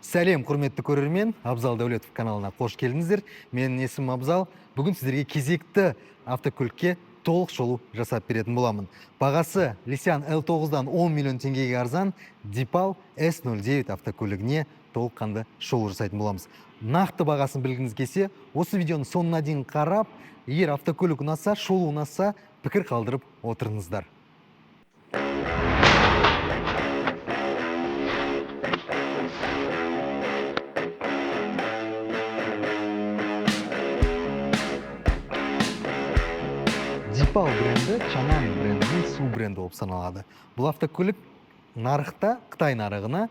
Сәлем, құрметті көрермен, Абзал Дәулетов каналына қош келдіңіздер. Менің есімім Абзал. Бүгін сіздерге кезекті автокөлікке толық шолу жасап беретін боламын. Бағасы Nissan L9-дан 10 миллион теңгеге арзан Deepal S09 автокөлігіне толыққанды шолу жасайтын боламыз. Нақты бағасын білгіңіз келсе, осы видеоны соңына дейін қарап, егер автокөлік ұнаса, шолу ұнаса, пікір қалдырып отырыңыздар. Deepal бренді Changan брендінің су бренді болып саналады. Бұл автокөлік нарықта, Қытай нарығына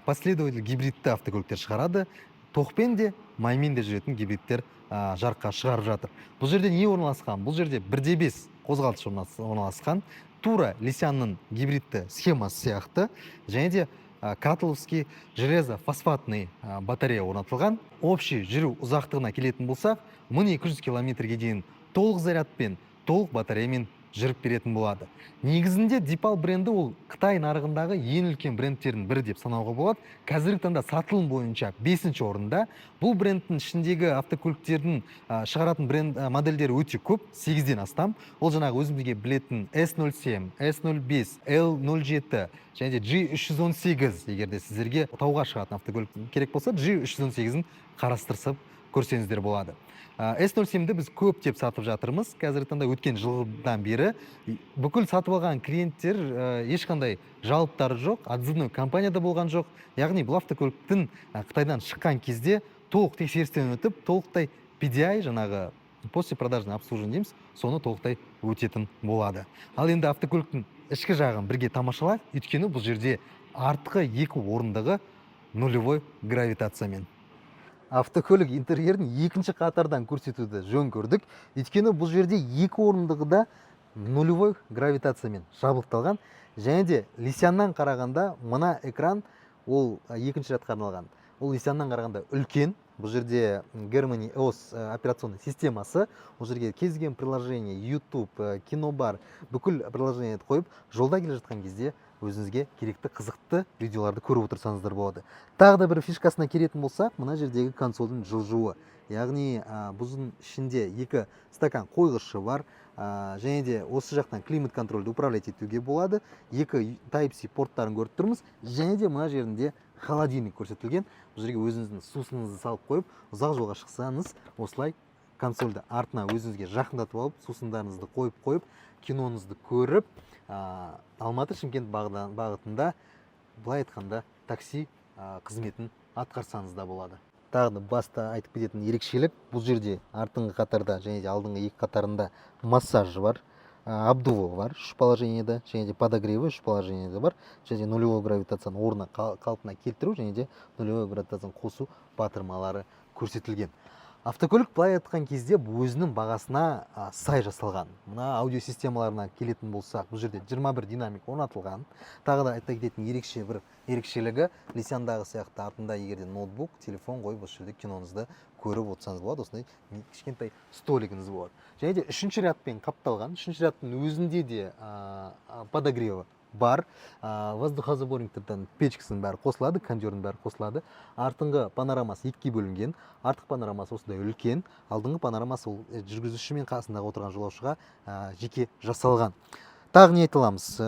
последователь гибридті автокөліктер шығарады. Тоқпен де, маймен де жүретін гибридтер жарыққа шығарып жатыр. Бұл жерде не орналасқан? Бұл жерде 1/5 қозғалтқыш орналасқан. Тура Nissanның гибридті схемасы сияқты, және де катыловский железофосфатный батарея орнатылған. Общий жүру ұзақтығына келетін болсақ, 1200 километрге дейін толық зарядпен, толық батареямен жүріп беретін болады. Негізінде Deepal бренді ол Қытай нарығындағы ең үлкен брендтердің бірі деп санауға болады. Қазіргі таңда сатылым бойынша 5-ші орында. Бұл брендтің ішіндегі автокөліктердің шығаратын бренд модельдері өте көп, 8-ден астам. Ол жаңағы өзімізге білетін S07, S05, L07 және де G318, егерде сіздерге тауға шығатын автокөлік керек болса, G318-ін қарастырсып көрсеңіздер болады. S07-ді біз көп деп сатып жатырмыз. Қазіргі таңда өткен жылдан бері бүкіл сатып алған клиенттер ешқандай жалыптары жоқ, отзывной компанияда болған жоқ. Яғни бұл автокөліктің Қытайдан шыққан кезде толық тексерістен өтіп, толықтай PDI, жаңағы после продажный обслуживание дейміз, соны толықтай өтетін болады. Ал енді автокөліктің ішкі жағын бірге тамашалайық, өйткені бұл жерде артқы екі орындығы нулевой гравитациямен. Автокөлік интерьерін екінші қатардан көрсетуді жөн көрдік. Өйткені бұл жерде екі орындығы да нулевой гравитациямен жабдықталған. Және де Nissanнан қарағанда мына экран ол екінші жатқа арналған. Ол Nissanнан қарағанда үлкен. Бұл жерде Harmony OS операционный системасы. Бұл жерге кез келген приложение, YouTube, кино бар, бүкіл приложениені қойып, жолда келе жатқан кезде өзіңізге керекті қызықты видеоларды көріп отырсаңыздар болады. Тағы да бір фишкасына келетін болсақ, мына жердегі консольдің жылжуы. Яғни бұның ішінде екі стакан қойғышы бар, және де осы жақтан климат контрольді управлять етуге болады. Екі Type-C порттарын көріп тұрмыз, және де мына жерінде холодильник көрсетілген. Бұл жерге өзіңіздің сусыныңызды салып қойып, ұзақ жолға шықсаңыз, осылай консольді артына өзіңізге жақындатып алып, сусындарыңызды қойып, киноңызды көріп, Алматы Шымкент бағытында, былай айтқанда, такси қызметін атқарсаңыз да болады. Тағы да баста айтып кететін ерекшелік, бұл жерде артыңғы қатарда және де алдыңғы екі қатарында массаж бар, обдувы бар үш положениеде, және де подогревы үш положениеде бар, және де нулевой гравитацияны орнына қалпына келтіру және де нулевой гравитацияны қосу батырмалары көрсетілген. Автокөлік былай айтқан кезде өзінің бағасына сай жасалған. Мына аудиосистемаларына келетін болсақ, бұл жерде 21 динамик орнатылған. Тағы да айта кететін ерекшелігі Nissanдағы сияқты артында егерде ноутбук, телефон қойып, осы жерде киноңызды көріп отырсаңыз болады, осындай кішкентай столигіңіз болады. Және де үшінші рядпен қапталған, үшінші рядтың өзінде де подогревы бар, воздухозаборниктерден печкасының бәрі қосылады, кондердің бәрі қосылады. Артыңғы панорамасы екіге бөлінген, артық панорамасы осындай үлкен, алдыңғы панорамасы ол жүргізуші мен қасындағы отырған жолаушыға жеке жасалған. Тағы не айта аламыз?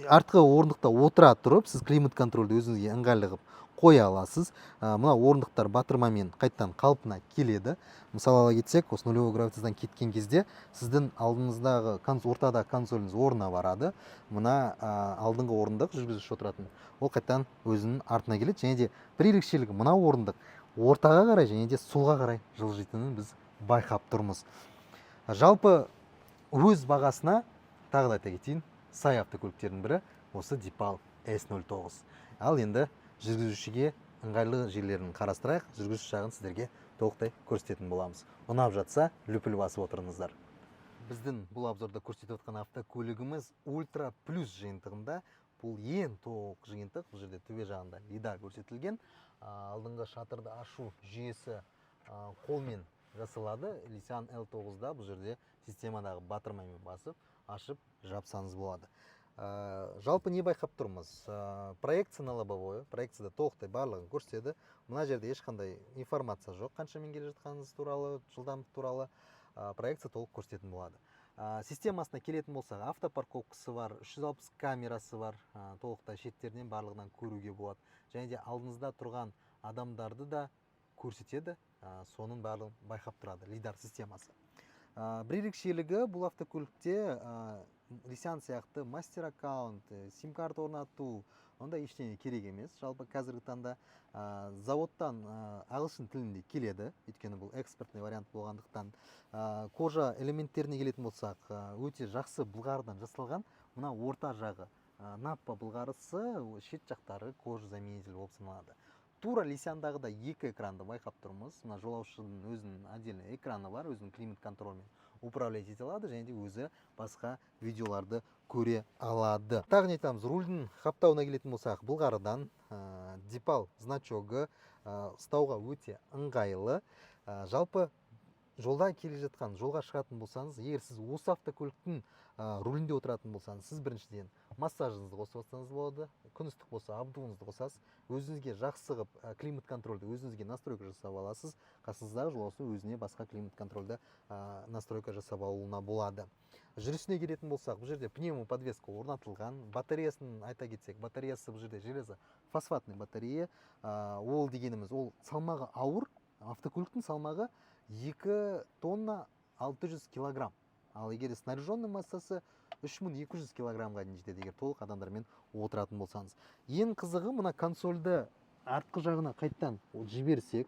Артқы орындықта отыра тұрып, сіз климат контрольді өзіңізге ыңғайлы қылып қоя аласыз. Мына орындықтар батырмамен қайттан қалпына келеді. Мысалы ала кетсек, осы нулевой гравитациядан кеткен кезде сіздің алдыңыздағы ортада консоліңіз орнына барады. Мына алдыңғы орындық жүргізуші отыратын, ол қайттан өзінің артына келеді. Және де бір ерекшелігі, мына орындық ортаға қарай және де солға қарай жылжитынын біз байқап тұрмыз. Жалпы өз бағасына тағы да айта кетейін, сай автокөліктердің бірі осы Deepal S09. Ал енді жүргізушіге ыңғайлы жерлерін қарастырайық, жүргізуші жағын сіздерге толықтай көрсететін боламыз. Ұнап жатса, лүпіл басып отырыңыздар. Біздің бұл обзорда көрсетіп отқан автокөлігіміз Ультра Плюс жиынтығында. Бұл ең толық жиынтық, бұл жерде төбе жағында лидар көрсетілген. Алдыңғы шатырды ашу жүйесі қолмен жасалады. Nissan L9-да бұл жерде системадағы батырмамен басып, ашып жапсаңыз болады. Жалпы не байқап тұрмыз? Проекция на лобовое, проекцияда толықтай барлығын көрсетеді. Мына жерде ешқандай информация жоқ, қаншамен келе жатқаныңыз туралы, жылдамдық туралы проекция толық көрсететін болады. Системасына келетін болсақ, автопарковкасы бар, 360 камерасы бар, толықтай шеттерінен барлығынан көруге болады. Және де алдыңызда тұрған адамдарды да көрсетеді, соның барлығын байқап тұрады лидар системасы. Бір ерекшелігі бұл автокөлікте лисян сияқты мастер аккаунт, сим карта орнату, онда ештеңе керек емес. Жалпы қазіргі таңда заводтан ағылшын тілінде келеді, өйткені бұл экспортный вариант болғандықтан. Кожа элементтеріне келетін болсақ, өте жақсы былғарыдан жасалған. Мына орта жағы наппа былғарысы, шет жақтары кожа заменитель болып саналады. Тура лисяндағыда екі экранды байқап тұрмыз. Мына жолаушының өзінің отдельный экраны бар, өзінің климат контролмен управлять ете алады, және де өзі басқа видеоларды көре алады. Тағы не айтамыз, рульдің қаптауына келетін болсақ, былғарыдан дипал значогы ұстауға өте ыңғайлы. Жалпы жолда келе жатқан, жолға шығатын болсаңыз, егер сіз осы автокөліктің рулінде отыратын болсаңыз, сіз біріншіден массажыңызды қосып отырсаңыз болады. Күн ыстық болса, абдуыңызды қосасыз. Өзіңізге жақсы қылып климат контрольді өзіңізге настройка жасап аласыз. Қасыңыздағы жолаушы өзіне басқа климат контрольді настройка жасап алуына болады. Жүрісіне келетін болсақ, бұл жерде пневмоподвеска орнатылған. Батареясын айта кетсек, батареясы бұл жерде железо фосфатный батарея. Ол дегеніміз, ол салмағы ауыр, автокөліктің салмағы 2 тонна 600 килограмм. Ал егер снаряженный массасы 3200 килограммға дейін жетеді, егер толық адамдармен отыратын болсаңыз. Ең қызығы, мына консольді артқы жағына қайттан жіберсек,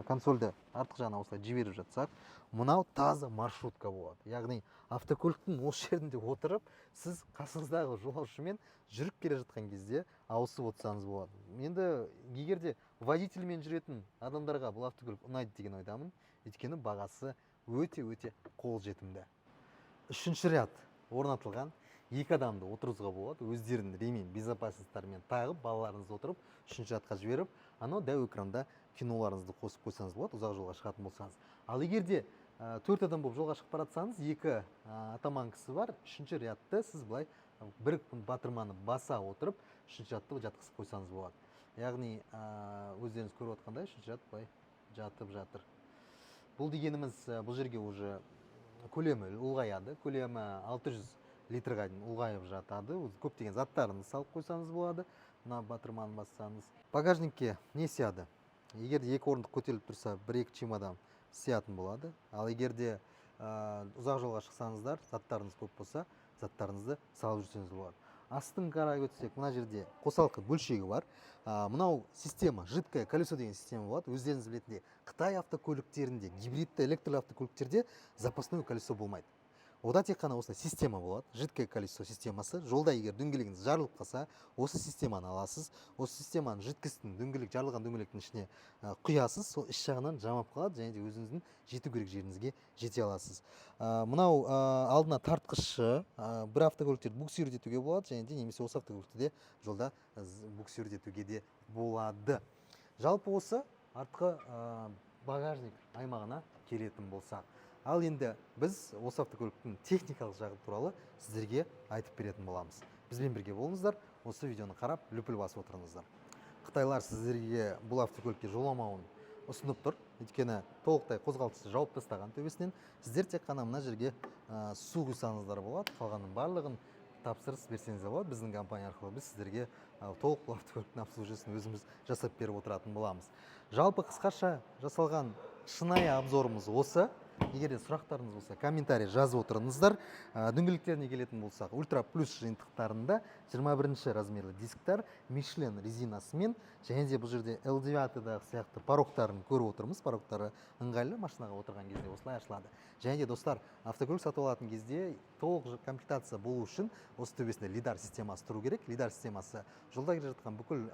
консольді артқы жағына осылай жіберіп жатсақ, мынау таза маршрутка болады. Яғни автокөліктің осы жерінде отырып, сіз қасыңыздағы жолаушымен жүріп келе жатқан кезде ауысып отырсаңыз болады. Енді егер де водительмен жүретін адамдарға бұл автокөлік ұнайды деген ойдамын, өйткені бағасы өте қолжетімді. Үшінші ряд орнатылған, екі адамды отырғызуға болады, өздерінің ремень безопасностьтарымен тағып, балаларыңызды отырып, үшінші рядқа жіберіп, анау дәу экранда киноларыңызды қосып қойсаңыз болады, ұзақ жолға шығатын болсаңыз. Ал егер де 4 адам болып жолға шығып баратсаңыз, екі атаман кісі бар, үшінші рядты сіз былай бір батырманы баса отырып, үшінші рядты жатқызып қойсаңыз болады. Яғни өздеріңіз көріп отқандай, үшінші ряд былай жатып жатыр. Бұл дегеніміз, бұл жерге уже көлемі ұлғаяды, көлемі 600 литрға дейін ұлғайып жатады. Көптеген заттарыңызды салып қойсаңыз болады, мына батырманы бассаңыз. Багажникке не сияды? Егер де екі орындық көтеріліп тұрса, 1-2 чемодан сиятын болады. Ал егер де ұзақ жолға шықсаңыздар, заттарыңыз көп болса, заттарыңызды салып жүрсеңіз болады. Астын қарап өтсек, мына жерде қосалқы бөлшегі бар. Мынау система, жидкое колесо деген система болады. Өздеріңіз білетіндей, Қытай автокөліктерінде, гибридті электрлі автокөліктерде запасной колесо болмайды. Ода тек қана осылай система болады, жидкое колесо системасы. Жолда егер дөңгелегіңіз жарылып қалса, осы системаны аласыз. Осы системаны жидкостың жарылған дөңгелектің ішіне құясыз, сол іш жағынан жамап қалады, және де өзіңіздің жету керек жеріңізге жете аласыз. Мынау алдына тартқышы, бір автокөліктерді буксировать етуге болады, және де немесе осы автокөлікті де жолда буксировать етуге де болады. Жалпы осы артқы багажник аймағына келетін болсақ. Ал енді біз осы автокөліктің техникалық жағы туралы сіздерге айтып беретін боламыз. Бізбен бірге болыңыздар, осы видеоны қарап, лүпіл басып отырыңыздар. Қытайлар сіздерге бұл автокөлікке жоламауын ұсынып тұр, өйткені толықтай қозғалтқышты жауып тастаған төбесінен. Сіздер тек қана мына жерге су құйсаңыздар болады, қалғанның барлығын тапсырыс берсеңіздер болады. Біздің компания арқылы біз сіздерге толық бұл автокөліктің обслуживасын өзіміз жасап беріп отыратын боламыз. Жалпы қысқаша жасалған шынайы обзорымыз осы. Егер де сұрақтарыңыз болса, комментарий жазып отырыңыздар. Дөңгелектеріне келетін болсақ, ультра плюс жиынтықтарында 21-ші размерлі дисктар, Michelin резинасымен, және де бұл жерде L9-дағы сияқты порогтарын көріп отырмыз. Порогтары ыңғайлы, машинаға отырған кезде осылай ашылады. Және де достар, автокөлік сатып алатын кезде толық комплектация болу үшін осы төбесінде лидар системасы тұру керек. Лидар системасы жолда келе жатқан бүкіл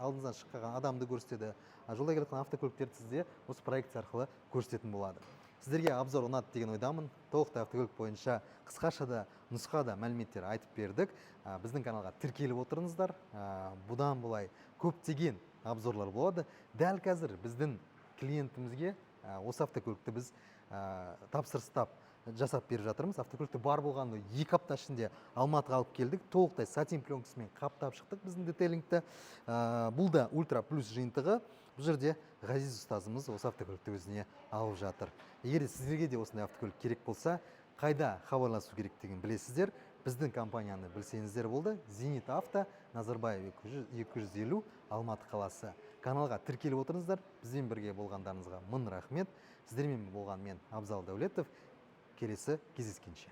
алдыңыздан шыққан адамды көрсетеді. Жолда келе жатқан автокөліктерді сізде осы проекция арқылы көрсететін болады. Сіздерге обзор ұнады деген ойдамын. Толықтай автокөлік бойынша қысқашада нұсқада мәліметтер айтып бердік. Біздің каналға тіркеліп отырыңыздар. Бұдан былай көптеген обзорлар болады. Дәл қазір біздің клиентімізге осы автокөлікті біз тапсырыстап жасап беріп жатырмыз. Автокөлікті бар болғаны 2 апта ішінде Алматыға алып келдік. Толықтай сатин пленкасымен қаптап шықтық біздің детейлингті. Бұл да ультра плюс жиынтығы. Бұл жерде Ғазиз ұстазымыз осы автокөлікті өзіне алып жатыр. Егер сіздерге де осындай автокөлік керек болса, қайда хабарласу керек деген білесіздер. Біздің компанияны білсеңіздер болды. Зенит Авто, Назарбаев 250, Алматы қаласы. Каналға тіркеліп отырыңыздар. Бізбен бірге болғандарыңызға мың рахмет. Сіздермен болған мен Абзал Дәулетов. Келесі кездескенше.